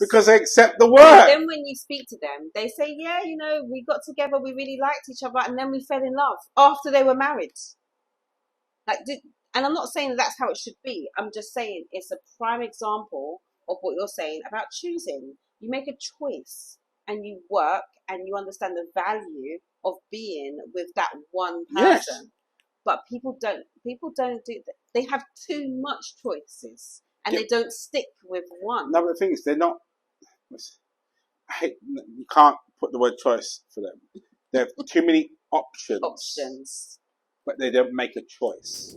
Because they accept the And work. then when you speak to them, they say, yeah, we got together, we really liked each other, and then we fell in love after they were married. And I'm not saying that's how it should be. I'm just saying it's a prime example of what you're saying about choosing. You make a choice and you work and you understand the value of being with that one person. Yes. But people don't do that. They have too much choices and they don't stick with one. No, but the thing is, they're not. You can't put the word choice for them. They have too many options. But they don't make a choice.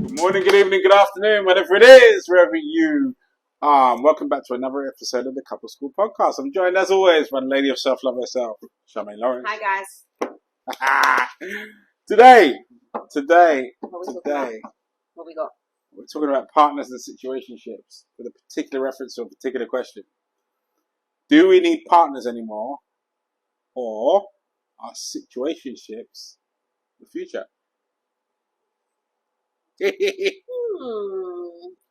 Good morning, good evening, good afternoon, whatever it is, wherever you are. Welcome back to another episode of the Couple School Podcast. I'm joined as always by the lady of self-love herself, Charmaine Lawrence. Hi guys. Today, What we got? we're talking about partners and situationships with a particular reference to a particular question. Do we need partners anymore, or are situationships the future?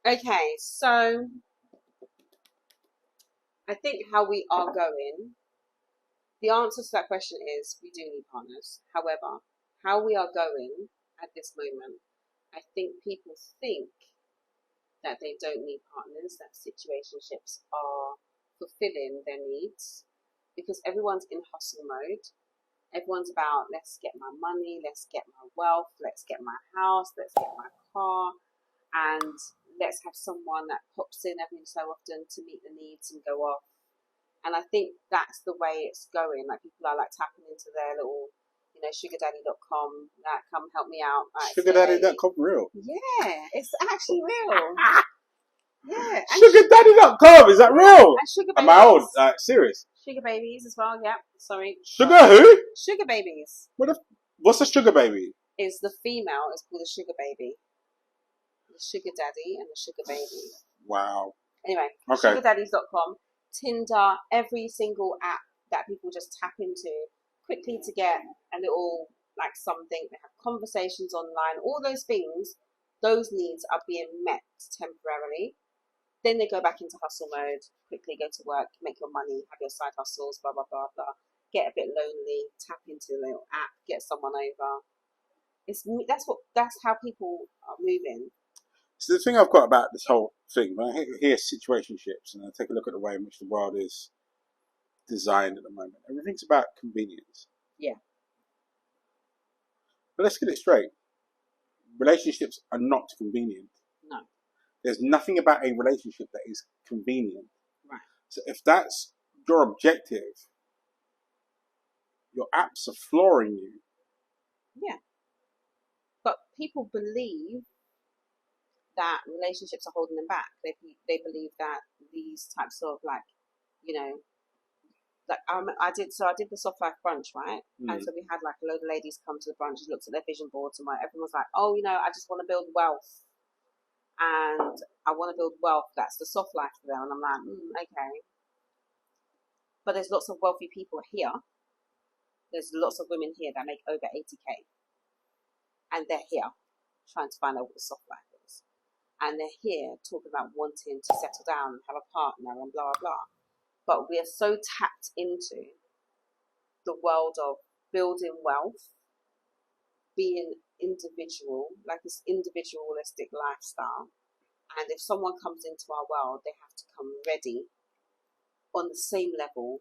Okay, so I think how we are going, the answer to that question is we do need partners. However, how we are going at this moment, I think people think that they don't need partners, that situationships are fulfilling their needs, because everyone's in hustle mode. Everyone's about, let's get my money, let's get my wealth, let's get my house, let's get my car, and let's have someone that pops in every so often to meet the needs and go off. And I think that's the way it's going. Like, people are like tapping into their little, sugardaddy.com, like, come help me out. Like, Sugardaddy.com real? Yeah, it's actually real. Yeah. Sugardaddy.com, is that real? And sugar babies. Am I old? Serious? Sugar babies as well, yeah. Sorry. Sugar who? Sugar babies. What's a sugar baby? Is the female is called a sugar baby. The sugar daddy and the sugar baby. Wow. Anyway, okay. sugardaddies.com, Tinder, every single app that people just tap into quickly to get a little, like, something. They have conversations online, all those things, those needs are being met temporarily. Then they go back into hustle mode, quickly go to work, make your money, have your side hustles, blah, blah, blah, blah. Get a bit lonely, tap into the little app, get someone over. That's how people are moving. So the thing I've got about this whole thing, when I hear situationships and I take a look at the way in which the world is designed at the moment, everything's about convenience. Yeah. But let's get it straight. Relationships are not convenient. No. There's nothing about a relationship that is convenient. Right. So if that's your objective, your apps are flooring you. Yeah. But people believe that relationships are holding them back. They believe that these types of, like, I did the soft life brunch, right? And so we had like a load of ladies come to the brunch and looked at their vision boards, and everyone was like, oh, I just want to build wealth. And I want to build wealth. That's the soft life for them. And I'm like, okay. But there's lots of wealthy people here. There's lots of women here that make over 80K. And they're here trying to find out what the soft life is. And they're here talking about wanting to settle down and have a partner and blah, blah, blah. But we are so tapped into the world of building wealth, being individual, like this individualistic lifestyle. And if someone comes into our world, they have to come ready on the same level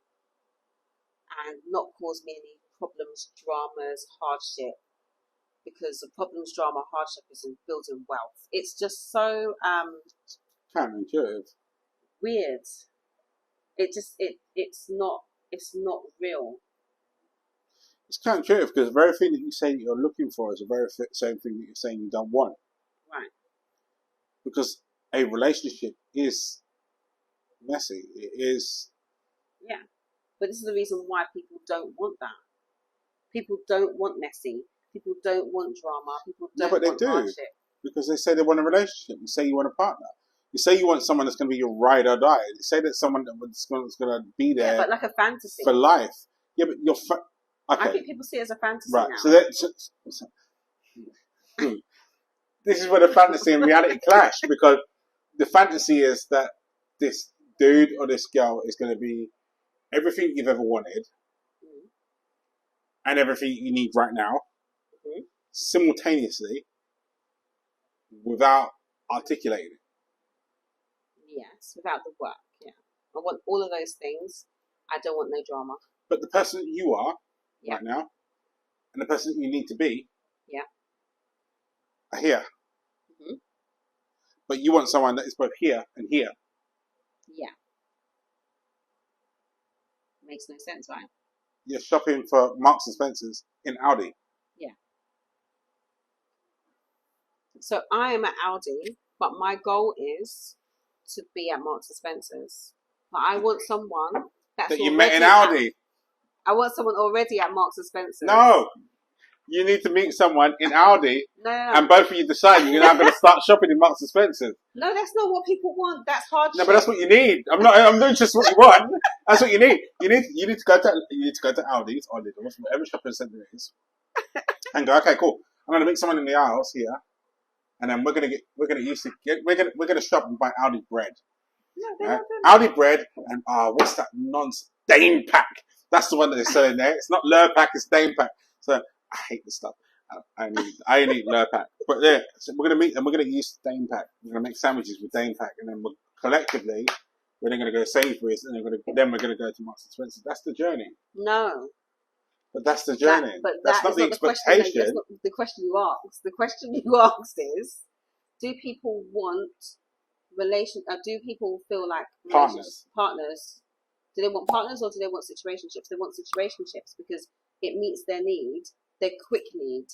and not cause me any problems, dramas, hardship. Because the problems, drama, hardship is in building wealth. It's just so counterintuitive. Weird. It's not real. It's counterintuitive because the very thing that you say you're looking for is the very same thing that you're saying you don't want. Right. Because a relationship is messy. It is. Yeah. But this is the reason why people don't want that. People don't want messy. People don't want drama. People don't want hardship. Because they say they want a relationship. You say you want a partner. You say you want someone that's going to be your ride or die. You say that someone that's going to be there, but like a fantasy for life. Yeah, but you're okay. I think people see it as a fantasy Right. now. So this is where the fantasy and reality clash, because the fantasy is that this dude or this girl is going to be everything you've ever wanted and everything you need right now, simultaneously, without articulating it. Yes, without the work. Yeah, I want all of those things. I don't want no drama. But the person that you are right now, and the person that you need to be, are here. But you want someone that is both here and here. Yeah. Makes no sense, right? You're shopping for Marks and Spencer's in Aldi. Yeah. So I am at Aldi, but my goal is to be at Marks and Spencer's. But I want someone that you met in Aldi. I want someone already at Marks and Spencer's. No. You need to meet someone in Aldi, no. and both of you decide you're now going to start shopping in Marks and Spencer's. No, that's not what people want. That's hardship. No, but that's what you need. I'm doing just what you want. That's what you need. You need to go to Aldi's or Lidl's, whatever shopping centre it is, and go. Okay, cool. I'm going to meet someone in the aisles here, and then we're gonna shop and buy Aldi bread. No, right? Aldi bread and what's that nonsense? Dane pack. That's the one that they're selling there. It's not Lurpak, it's Dane pack. So I hate this stuff. I need Lurpak. But yeah, so we're gonna meet and we're gonna use Dane pack. We're gonna make sandwiches with Dane pack, and then collectively we're then gonna go to Sainsbury's, and then we're gonna go to Marks and Spencer. That's the journey. No. But that's the journey. That's not the expectation. That's not the question you asked. The question you asked is, do people want do people feel like partners? Do they want partners or do they want situationships? They want situationships because it meets their need, their quick need.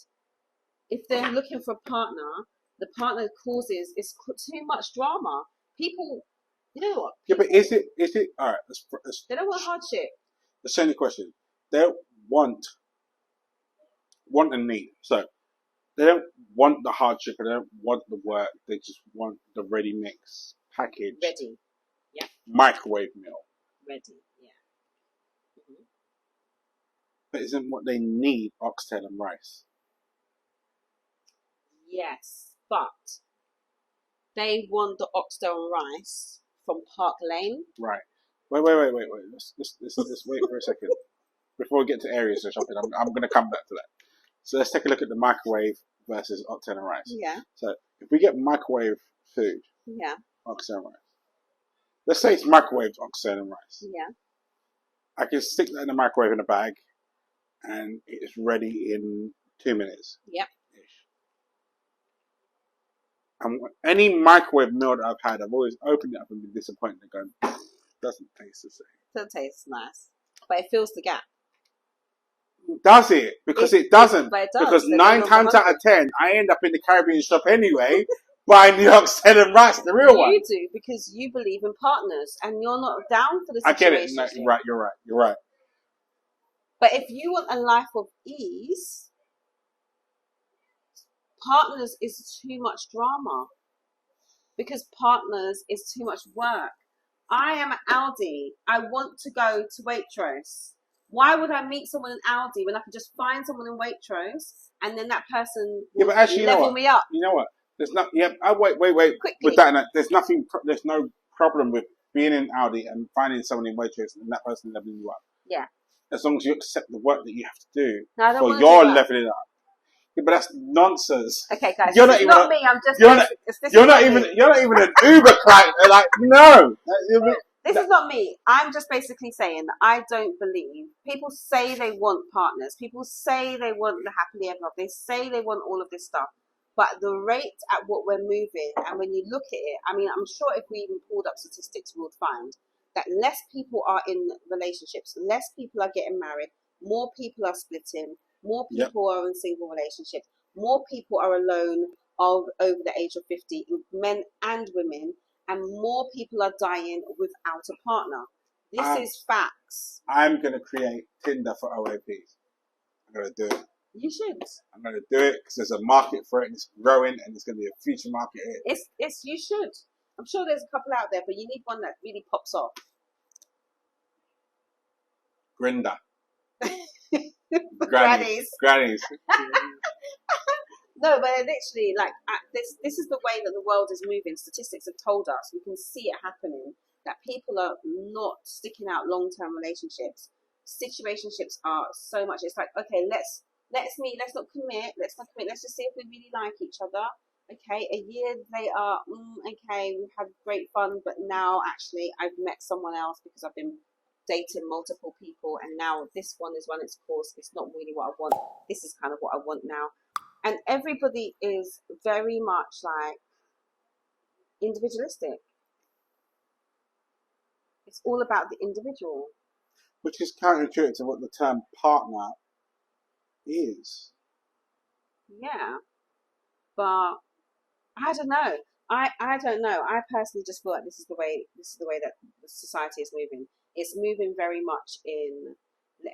If they're looking for a partner, the partner causes too much drama. People, you know what? Yeah, but is it all right? They don't want hardship. Let's change the question. They don't want and need. So they don't want the hardship, and they don't want the work. They just want the ready mix package. Ready. Yeah. Microwave meal. Ready. Yeah. Mm-hmm. But isn't what they need oxtail and rice? Yes, but they want the oxtail and rice from Park Lane. Right. Wait. Let's wait for a second. Before we get to areas of shopping, I'm going to come back to that. So let's take a look at the microwave versus oxtail and rice. Yeah. So if we get microwave food, oxtail and rice. Let's say it's microwaved oxtail and rice. Yeah. I can stick that in the microwave in a bag, and it's ready in 2 minutes. Yep. And any microwave meal that I've had, I've always opened it up and been disappointed and going, doesn't taste the same. Doesn't taste nice, but it fills the gap. Does it? Because it doesn't. But it does. Because 9 times out of 10, I end up in the Caribbean shop anyway, buying the oxtail and rice, the real one. You do, because you believe in partners, and you're not down for the I situation. get it. No, you're right. But if you want a life of ease, partners is too much drama. Because partners is too much work. I am at Aldi. I want to go to Waitrose. Why would I meet someone in Aldi when I could just find someone in Waitrose and then that person will but actually, level me up? You know what? There's not. Yeah, wait. Quickly. With that, there's nothing. There's no problem with being in Aldi and finding someone in Waitrose and that person leveling you up. Yeah. As long as you accept the work that you have to do for your leveling up. Yeah, but that's nonsense. Okay, guys. You're not not me. I'm just. You're not even an Uber client. Like, no. This is not me. I'm just basically saying that I don't believe. People say they want partners. People say they want the happily ever after. They say they want all of this stuff. But the rate at what we're moving, and when you look at it, I mean, I'm sure if we even pulled up statistics, we would find that less people are in relationships, less people are getting married, more people are splitting, more people are in single relationships, more people are alone over the age of 50, men and women, and more people are dying without a partner. This is facts. I'm going to create Tinder for OAPs. I'm going to do it. You should. I'm going to do it because there's a market for it and it's growing and it's going to be a future market here. You should. I'm sure there's a couple out there, but you need one that really pops off. Grindr. Grannies. Grannies. No, but literally, like this is the way that the world is moving. Statistics have told us, we can see it happening, that people are not sticking out long-term relationships. Situationships are so much. It's like, okay, let's meet. Let's not commit. Let's just see if we really like each other. Okay, a year later, okay, we've had great fun, but now actually I've met someone else because I've been dating multiple people, and now this one has run its course. It's not really what I want. This is kind of what I want now. And everybody is very much like individualistic. It's all about the individual. Which is counterintuitive to what the term partner is. Yeah. But I don't know. I don't know. I personally just feel like this is the way that the society is moving. It's moving very much in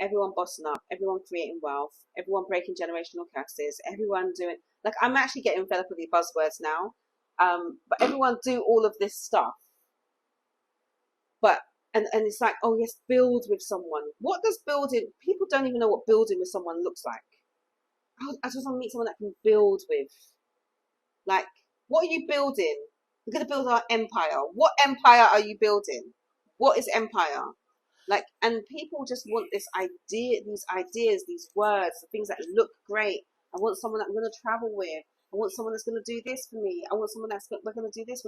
everyone bossing up, everyone creating wealth, everyone breaking generational curses, everyone doing, like, I'm actually getting fed up with the buzzwords now. But everyone do all of this stuff. But and it's like, oh yes, build with someone. What does building? People don't even know what building with someone looks like. I just want to meet someone that can build with. Like, what are you building? We're going to build our empire. What empire are you building? What is empire? Like, and people just want this idea, these ideas, these words, the things that look great. I want someone that I'm going to travel with. I want someone that's going to do this for me. I want someone we're going to do this.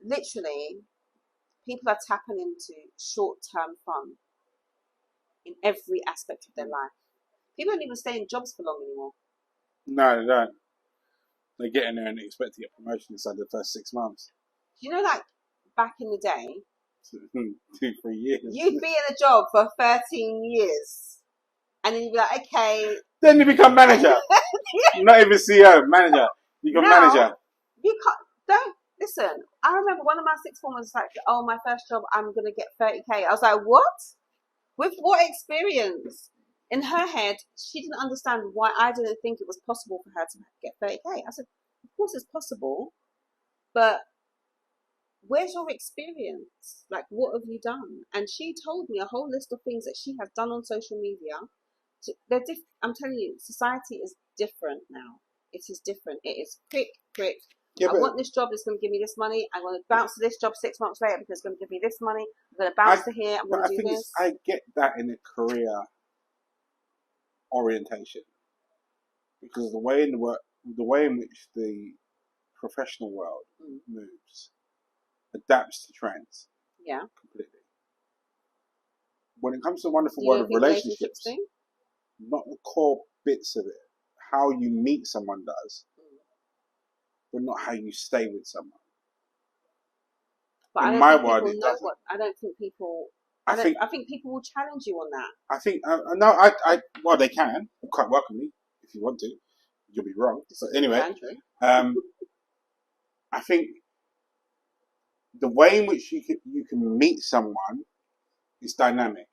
Literally, people are tapping into short-term fun in every aspect of their life. People don't even stay in jobs for long anymore. No, they don't. They get in there and they expect to get promotion inside the first 6 months. You know, like back in the day, 2-3 years. You'd be in a job for 13 years. And then you'd be like, okay. Then you become manager. Not even CEO, manager. You become manager. You don't, listen, I remember one of my sixth formers was like, oh, my first job, I'm going to get 30k. I was like, what? With what experience? In her head, she didn't understand why I didn't think it was possible for her to get 30k. I said, of course it's possible, but where's your experience? Like, what have you done? And she told me a whole list of things that she has done on social media. I'm telling you, society is different now. It is different. It is quick. Yeah, I want this job that's going to give me this money. I'm going to bounce to this job 6 months later because it's going to give me this money. I'm going to bounce to here. I'm going to do this. I get that in a career orientation, because the way in which the professional world moves adapts to trends. Yeah, completely. When it comes to the wonderful world of relationships, not the core bits of it. How you meet someone does, but not how you stay with someone. But in my world, it doesn't. I think people will challenge you on that. I think well, they can quite welcomely if you want to. You'll be wrong. But anyway, I think the way in which you can meet someone is dynamic,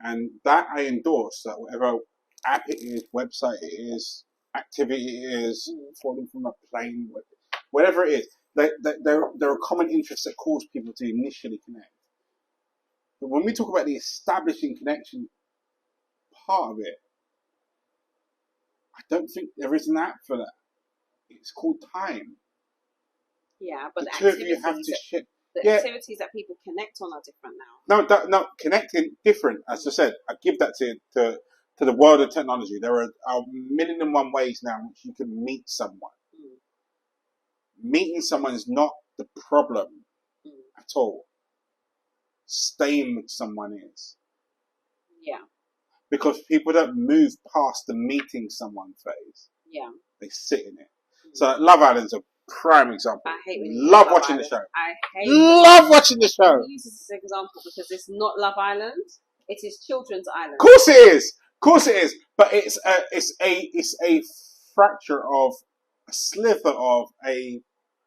and that I endorse. That whatever app it is, website it is, activity it is, falling from a plane, whatever it is, there are common interests that cause people to initially connect. But when we talk about the establishing connection part of it, I don't think there is an app for that. It's called time. Yeah, but the two of you have to share. The activities that people connect on are different now. No, connecting different. As I said, I give that to the world of technology. There are a million and one ways now in which you can meet someone. Meeting someone is not the problem at all. Staying with someone is. Yeah. Because people don't move past the meeting someone phase. Yeah. They sit in it. So Love Island's a prime example. I hate when love watching the show. Love watching the show. I use this as an example because it's not Love Island. It is Children's Island. Of course it is. But it's a fracture of a sliver of a.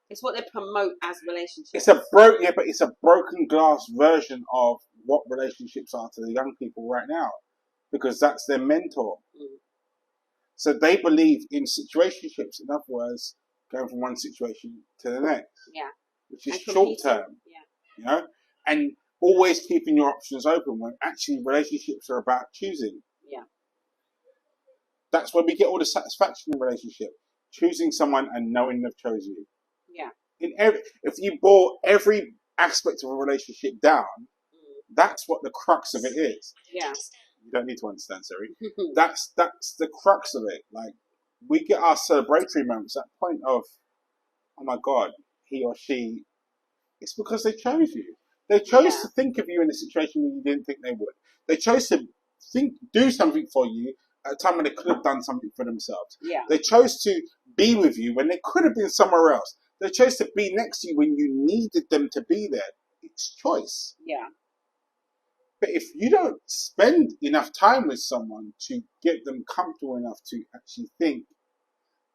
It's what they promote as relationships. It's a broken glass version of what relationships are to the young people right now, because that's their mentor. So they believe in situationships. In other words, going from one situation to the next. Yeah. which is And short competing. term. Yeah. You know, and always keeping your options open when actually relationships are about choosing. Yeah. That's where we get all the satisfaction in a relationship. Choosing someone and knowing they've chosen you. Yeah. If you boil every aspect of a relationship down, that's what the crux of it is. Yeah. You don't need to understand, sorry. That's the crux of it. Like, we get our celebratory moments at the point of, oh my God, he or she. It's because they chose you. They chose to think of you in a situation where you didn't think they would. They chose to do something for you at a time when they could have done something for themselves. Yeah. They chose to be with you when they could have been somewhere else. They chose to be next to you when you needed them to be there. It's choice. Yeah. But if you don't spend enough time with someone to get them comfortable enough to actually think,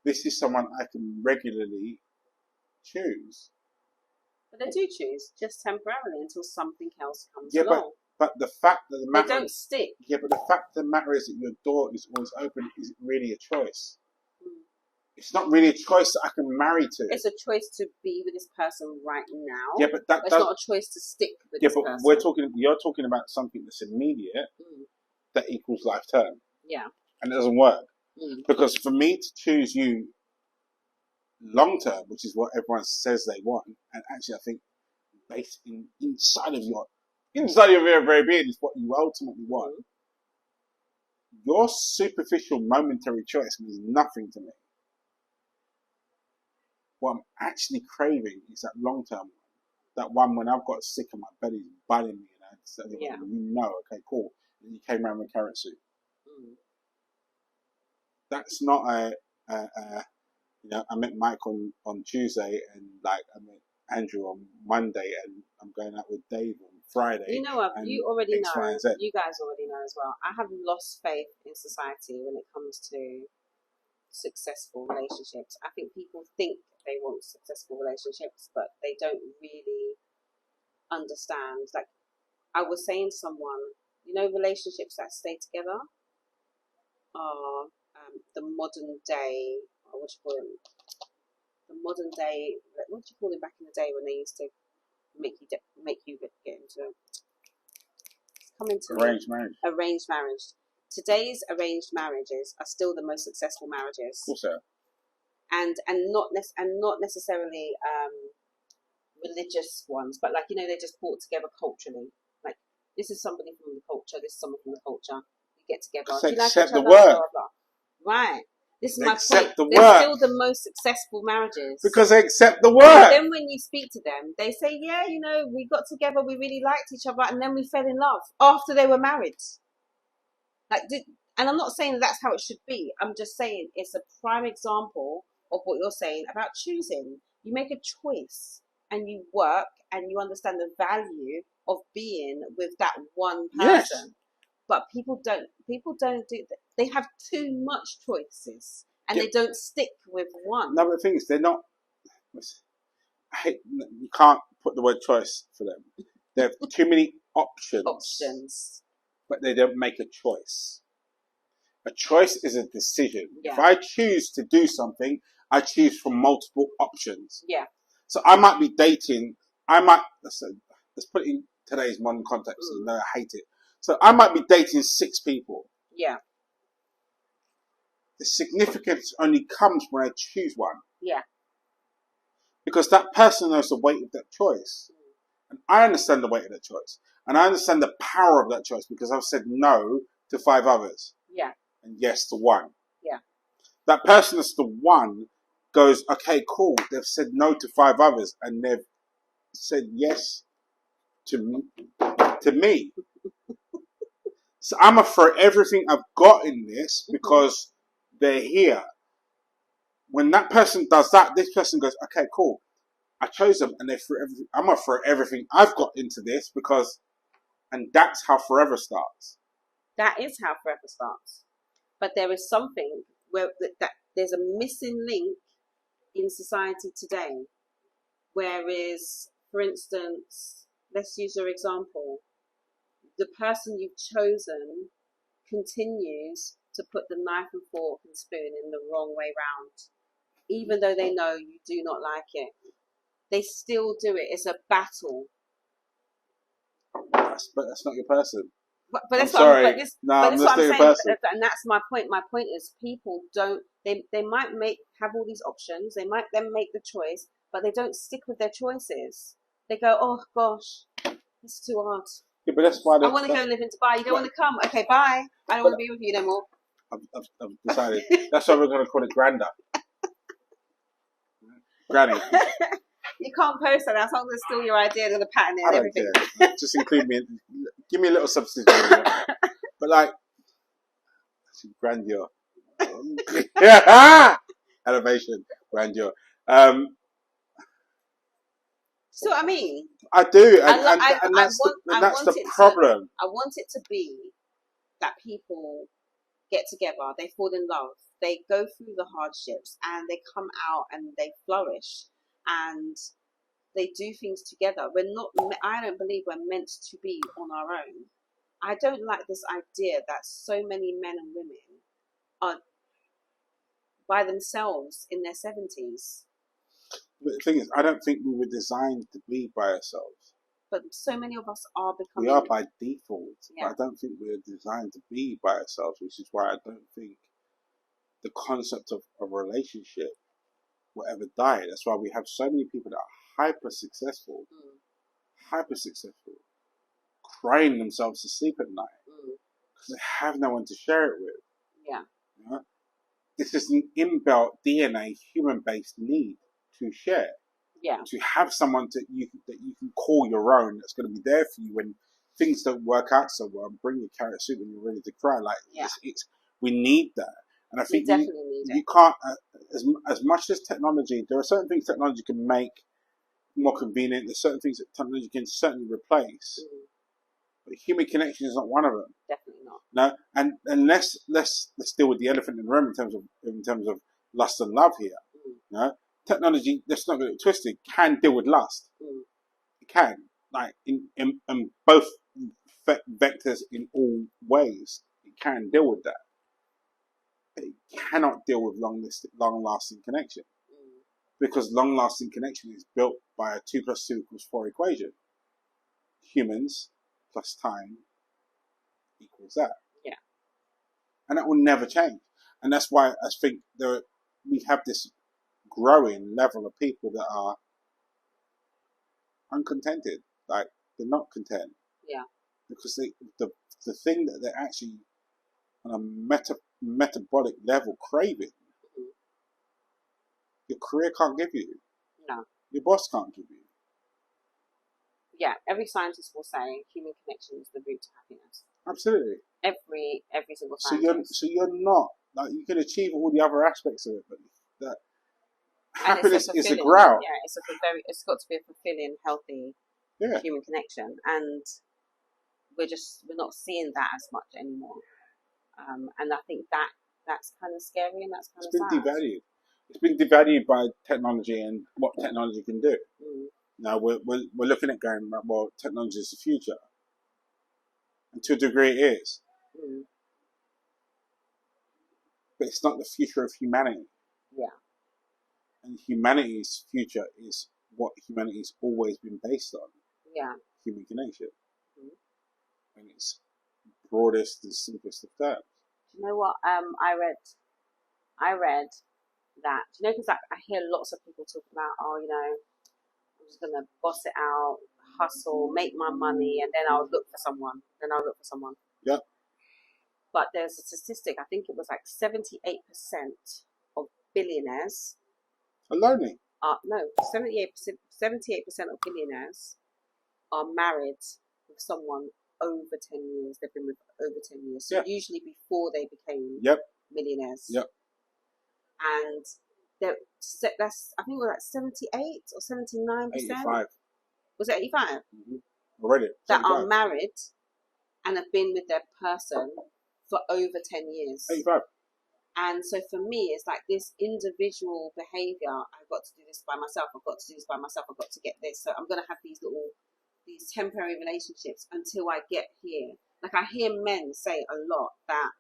this is someone I can regularly choose. But they do choose, just temporarily, until something else comes Yeah, along. but the fact that the matter, they don't stick. Yeah, but the fact of the matter is that your door is always open. Is really a choice? It's not really a choice that I can marry to. It's a choice to be with this person right now. Yeah, but it's not a choice to stick with this person. You're talking about something that's immediate that equals life term. Yeah. And it doesn't work. Because for me to choose you long term, which is what everyone says they want, and actually I think based inside of your very being is what you ultimately want. Your superficial momentary choice means nothing to me. What I'm actually craving is that long term one. That one when I've got sick and my belly's biting me and I said, okay, cool. And you came around with a carrot soup. That's not I met Mike on Tuesday and like I met Andrew on Monday and I'm going out with Dave on Friday. You know what? You already X, know. Y, and Z. You guys already know as well. I have lost faith in society when it comes to successful relationships. I think people think they want successful relationships, but they don't really understand. Like I was saying to someone, relationships that stay together are the modern day, what do you call them? The modern day, what do you call it back in the day when they used to make you get into arranged marriage. Arranged marriage. Today's arranged marriages are still the most successful marriages. Also. And not necessarily religious ones, but they're just brought together culturally. Like this is somebody from the culture, this is someone from the culture. You get together. So you like accept each the other, word. blah, blah, blah. Right. This is my accept point. The They're word. still the most successful marriages. Because they accept the word. And then when you speak to them, they say, yeah, we got together, we really liked each other, and then we fell in love after they were married. And I'm not saying that's how it should be. I'm just saying it's a prime example of what you're saying about choosing. You make a choice and you work and you understand the value of being with that one person. Yes. But people don't do that. They have too much choices and they don't stick with one. No, but the thing is, they're not. You can't put the word choice for them. They have too many options. But they don't make a choice. A choice is a decision. Yeah. If I choose to do something, I choose from multiple options. Yeah. So I might be dating. Let's put it in today's modern context. You know, I hate it. So I might be dating 6 people. Yeah. The significance only comes when I choose one. Yeah. Because that person knows the weight of that choice. And I understand the weight of that choice. And I understand the power of that choice because I've said no to 5 others. Yeah. And yes to one. Yeah. That person that's the one goes, okay, cool. They've said no to 5 others and they've said yes to me. So I'm going to throw everything I've got in this because they're here. When that person does that, this person goes, okay, cool. I chose them and they threw everything. I'm going to throw everything I've got into this and that's how forever starts. That is how forever starts. But there is something where that there's a missing link in society today. Whereas, for instance, let's use your example. The person you've chosen continues to put the knife and fork and spoon in the wrong way round, even though they know you do not like it. they still do it. It's a battle. But that's not your person. But I'm that's sorry. what I'm, I'm that's not what I'm your saying, person. and that's my point. My point is, people don't. They might have all these options. They might then make the choice, but they don't stick with their choices. They go, oh gosh, it's too hard. Yeah, but that's why I want to go live in Dubai. You don't want to come? Okay, bye. I don't want to be with you no more. I've decided. That's why we're going to call it Granda. Granny. You can't post that. As long as it's still your idea and the pattern and everything. Care. Just include me. Give me a little substitute. But like, grandeur. Elevation. Grandeur. So what I mean? I do. And that's the problem. I want it to be that people get together, they fall in love, they go through the hardships, and they come out and they flourish, and they do things together. I don't believe we're meant to be on our own. I don't like this idea that so many men and women are by themselves in their 70s. But the thing is, I don't think we were designed to be by ourselves. But so many of us are becoming... We are by default. Yeah. But I don't think we're designed to be by ourselves, which is why I don't think the concept of a relationship will ever die. That's why we have so many people that are hyper successful, crying themselves to sleep at night because they have no one to share it with. Yeah. You know? This is an inbuilt DNA human-based need to share. Yeah. To have someone that you can call your own, that's going to be there for you when things don't work out so well, and bring your carrot soup when you're ready to cry. Like, we need that. And I think you can't, as much as technology, there are certain things technology can make more convenient. There's certain things that technology can certainly replace. But human connection is not one of them. Definitely not. No, and let's deal with the elephant in the room in terms of lust and love here. No, technology, let's not get it twisted, can deal with lust. It can, like in both vectors in all ways. It can deal with that. But it cannot deal with long-lasting connection, because long-lasting connection is built by a 2 + 2 = 4 equation. Humans plus time equals that. Yeah. And that will never change. And that's why I think we have this growing level of people that are uncontented. Like, they're not content. Yeah. Because the thing that they're actually on a metabolic level craving, your career can't give you. No. Your boss can't give you. Yeah, every scientist will say human connection is the route to happiness. Absolutely. Every single scientist. So you're not, like, you can achieve all the other aspects of it, but that happiness is the ground. Yeah, it's got to be a fulfilling, healthy human connection, and we're not seeing that as much anymore. And I think that's kind of scary, and that's kind of sad. Devalued. It's been devalued by technology and what technology can do. Now we're looking at going, well, technology is the future, and to a degree it is, but it's not the future of humanity. Yeah. And humanity's future is what humanity's always been based on. Yeah. Human connection. And its broadest and simplest of terms. Do you know what? I read that. Do you know, because I hear lots of people talk about, I'm just gonna boss it out, hustle, make my money, and then I'll look for someone. Yeah. But there's a statistic. I think it was like 78% of billionaires are lonely. 78% of billionaires are married with someone over 10 years. They've been with over 10 years. So usually before they became millionaires. Yep. And that's, I think it was like 78 or 79%. 85. Was it 85? Already. That are married and have been with their person for over 10 years. 85. And so for me, it's like this individual behavior. I've got to do this by myself. I've got to do this by myself. I've got to get this. So I'm going to have these temporary relationships until I get here. Like, I hear men say a lot that,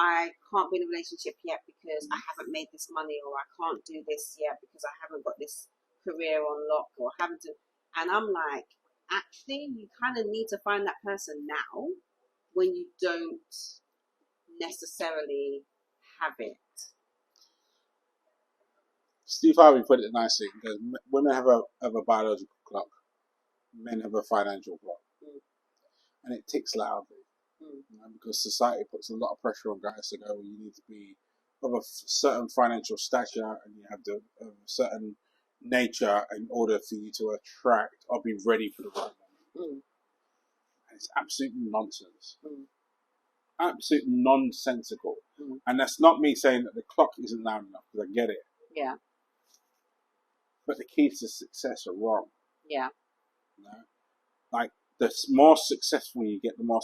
I can't be in a relationship yet because I haven't made this money, or I can't do this yet because I haven't got this career on lock or having to, and I'm like, actually, you kind of need to find that person now when you don't necessarily have it. Steve Harvey put it nicely. Because women have a biological clock, men have a financial clock, and it ticks loudly. Because society puts a lot of pressure on guys to go, well, you need to be of a certain financial stature and you have to a certain nature in order for you to attract or be ready for the right woman. And it's absolute nonsense. Absolute nonsensical. And that's not me saying that the clock isn't loud enough, because I get it. Yeah. But the keys to success are wrong. Yeah. You know? Like, the more successful you get, the more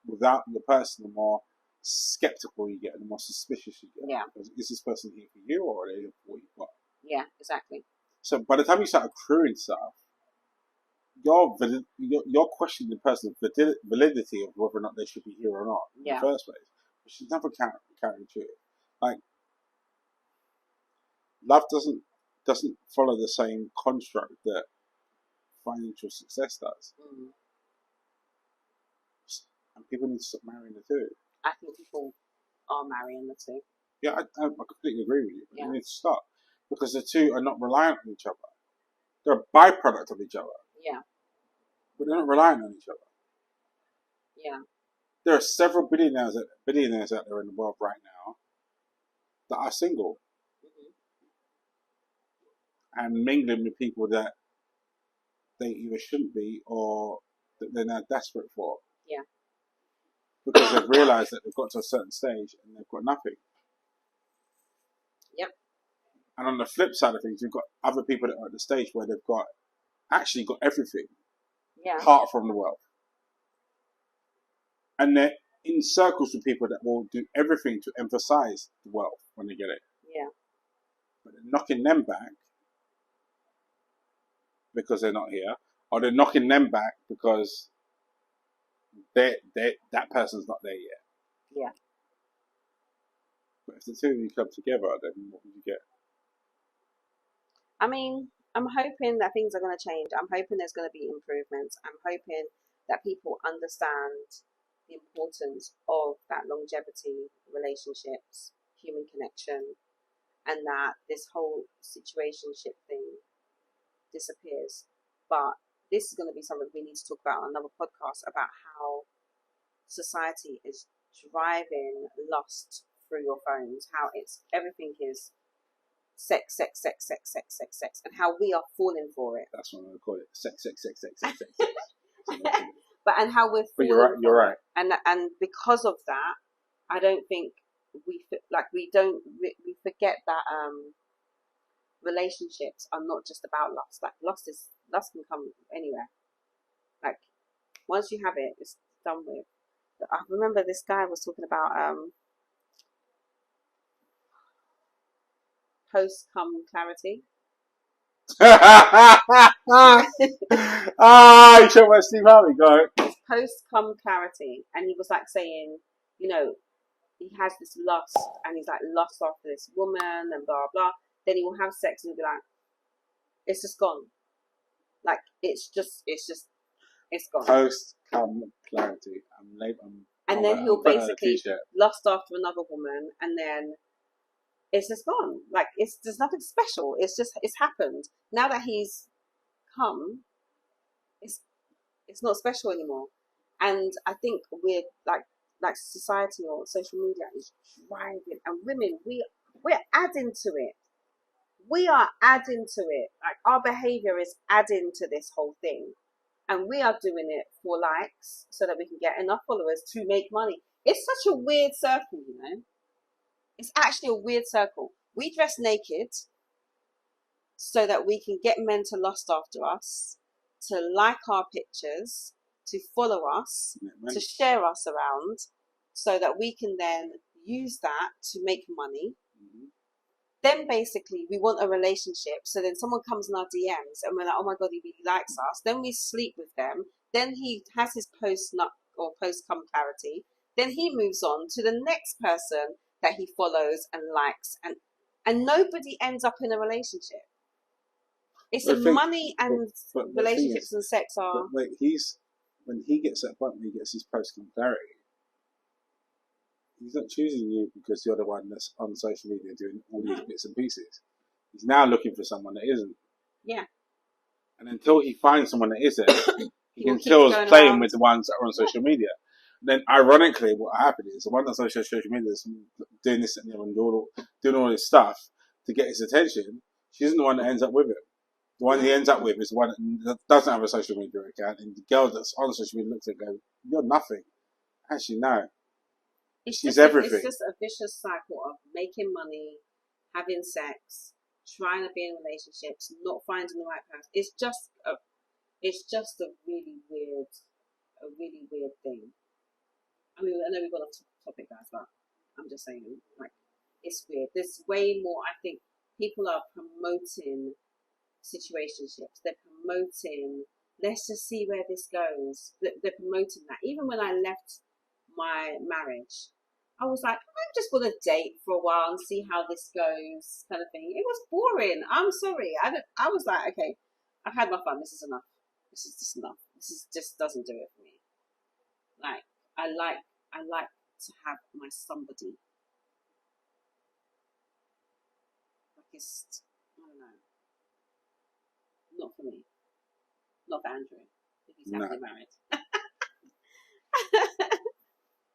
without the person, the more skeptical you get, the more suspicious you get. Yeah. Because is this person here for you, or are they here for what you've got? Yeah, exactly. So by the time you start accruing stuff, you're questioning the person's validity of whether or not they should be here or not in the first place, which is never counterintuitive. Like, love doesn't follow the same construct that financial success does. And people need to stop marrying the two. I think people are marrying the two. Yeah, I completely agree with you. But Yeah. They need to stop, because the two are not reliant on each other. They're a byproduct of each other. Yeah. But they're not reliant on each other. Yeah. There are several billionaires out there in the world right now that are single and mingling with people that they either shouldn't be or that they're now desperate for. Yeah. Because they've realised that they've got to a certain stage and they've got nothing. Yep. And on the flip side of things, you've got other people that are at the stage where they've actually got everything, apart from the wealth. And they're in circles with people that will do everything to emphasize the wealth when they get it. Yeah. But they're knocking them back because they're not here, or they're knocking them back because that person's not there yet. Yeah. But if the two of you come together, then what would you get? I mean, I'm hoping that things are going to change. I'm hoping there's going to be improvements. I'm hoping that people understand the importance of that longevity, relationships, human connection, and that this whole situationship thing disappears. But this is going to be something we need to talk about on another podcast, about how society is driving lust through your phones, how everything is sex, and how we are falling for it. That's what I'm going to call it. Sex. But and how we're falling. But you're right. And because of that, I don't think we forget that relationships are not just about lust. Like lust can come anywhere. Like once you have it, it's done with. I remember this guy was talking about post-cum clarity. You talking about Steve Harvey? Go ahead. Post-cum clarity, and he was like saying, you know, he has this lust, and he's like lust after this woman, and blah blah. Then he will have sex, and he'll be like, it's just gone. Like it's gone. Post-cum clarity. And then he'll basically lust after another woman, and then it's just gone. Like there's nothing special. It's happened. Now that he's come, it's not special anymore. And I think we're like society or social media is driving, and women, we're adding to it. We are adding to it. Like our behavior is adding to this whole thing. And we are doing it for likes so that we can get enough followers to make money. It's such a weird circle, you know. It's actually a weird circle. We dress naked so that we can get men to lust after us, to like our pictures, to follow us, to share us around, so that we can then use that to make money. Then basically we want a relationship. So then someone comes in our DMs and we're like, oh my God, he really likes us. Then we sleep with them. Then he has his post-nut or post-cum clarity. Then he moves on to the next person that he follows and likes. And nobody ends up in a relationship. It's But the the thing- money and but the thing relationships is, and sex are. but wait, when he gets that point, when he gets his post-com clarity, he's not choosing you because you're the one that's on social media doing all these bits and pieces. He's now looking for someone that isn't. Yeah. And until he finds someone that isn't, he will can keep still going playing around. with the ones that are on social media. Then, ironically, what happened is the one that's on social media is doing this and doing all this stuff to get his attention. She isn't the one that ends up with him. The one he ends up with is the one that doesn't have a social media account, and the girl that's on social media looks at him and goes, "You're nothing." Actually, no. She's everything. It's just a vicious cycle of making money, having sex, trying to be in relationships, not finding the right person. It's just a really weird thing. I mean, I know we've got off topic, guys, but I'm just saying, like, it's weird. There's way more. I think people are promoting situationships. They're promoting. Let's just see where this goes. They're promoting that. Even when I left my marriage, I was like, I'm just going to date for a while and see how this goes, kind of thing. It was boring. I'm sorry. I was like, okay, I've had my fun. This is enough. This is just enough. Just doesn't do it for me. Like, I like to have my somebody. Like, it's, I don't know. Not for me. Not for Andrew. If he's happily married.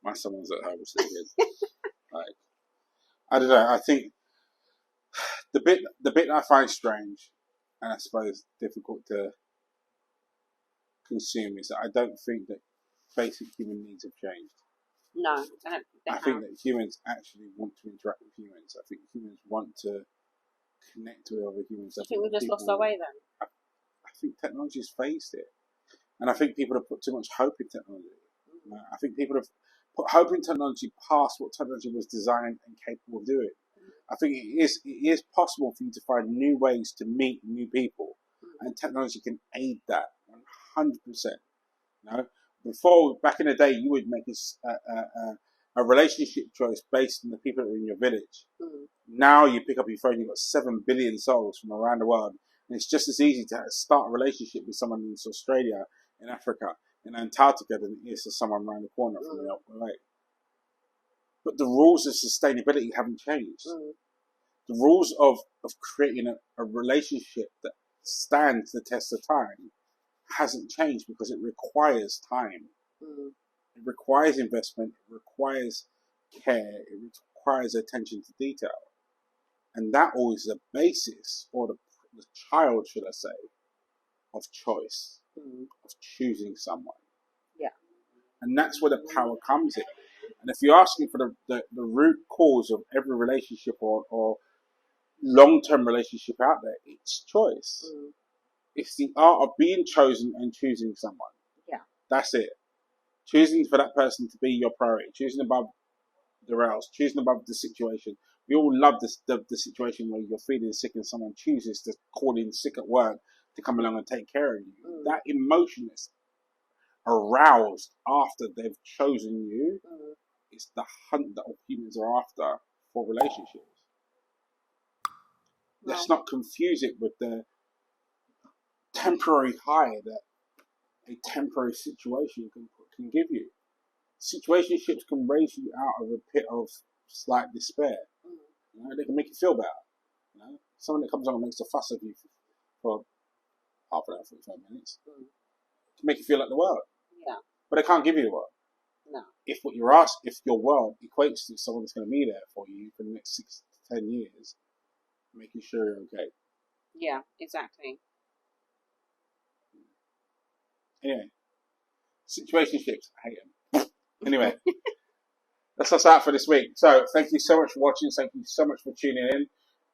My someone's at home sleeping. Like, I don't know. I think the bit that I find strange, and I suppose difficult to consume, is that I don't think that basic human needs have changed. No, I think that humans actually want to interact with humans. I think humans want to connect with other humans. I think we've just lost our way then. I think technology has phased it, and I think people have put too much hope in technology. I think people have put hope in technology past what technology was designed and capable of doing. I think it is possible for you to find new ways to meet new people, and technology can aid that 100%. You know, before, back in the day, you would make a relationship choice based on the people that are in your village. Now you pick up your phone, you've got 7 billion souls from around the world, and it's just as easy to start a relationship with someone in Australia, in Africa, in Antarctica than it is to someone around the corner from the upper lake. But the rules of sustainability haven't changed. The rules of creating a relationship that stands the test of time hasn't changed because it requires time. It requires investment, it requires care, it requires attention to detail. And that always is the basis, or the child, should I say, of choice, of choosing someone. Yeah. And that's where the power comes in. And if you're asking for the root cause of every relationship or long-term relationship out there, it's choice. It's the art of being chosen and choosing someone. Yeah. That's it. Choosing for that person to be your priority, choosing above the else, choosing above the situation. We all love the situation where you're feeling sick and someone chooses to call in sick at work to come along and take care of you. That emotion is aroused after they've chosen you. It's the hunt that all humans are after for relationships. Let's not confuse it with the temporary high that a temporary situation can give you. Situationships can raise you out of a pit of slight despair. You know, they can make you feel better. You know, someone that comes on and makes a fuss of you for half an hour, 45 minutes, to make you feel like the world. Yeah. But they can't give you the world. No. If your world equates to someone that's going to be there for you for the next 6 to 10 years, making sure you're okay. Yeah, exactly. Anyway, situationships, I hate them. Anyway, that's us out for this week. So, thank you so much for watching. Thank you so much for tuning in.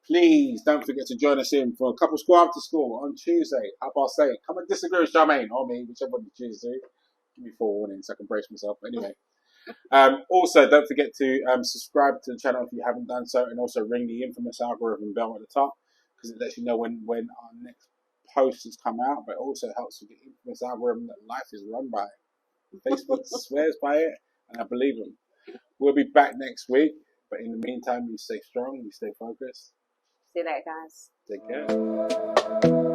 Please don't forget to join us in for a couple school after school on Tuesday. 8:30. Come and disagree with Charmaine or me, whichever one you choose to do. Give me 4 warnings so I can brace myself. Anyway. Also, don't forget to subscribe to the channel if you haven't done so, and also ring the infamous algorithm bell at the top, because it lets you know when our next post has come out, but it also helps with the infamous algorithm that life is run by. Facebook swears by it, and I believe them. We'll be back next week, but in the meantime, you stay strong, you stay focused. See you later, guys. Take care.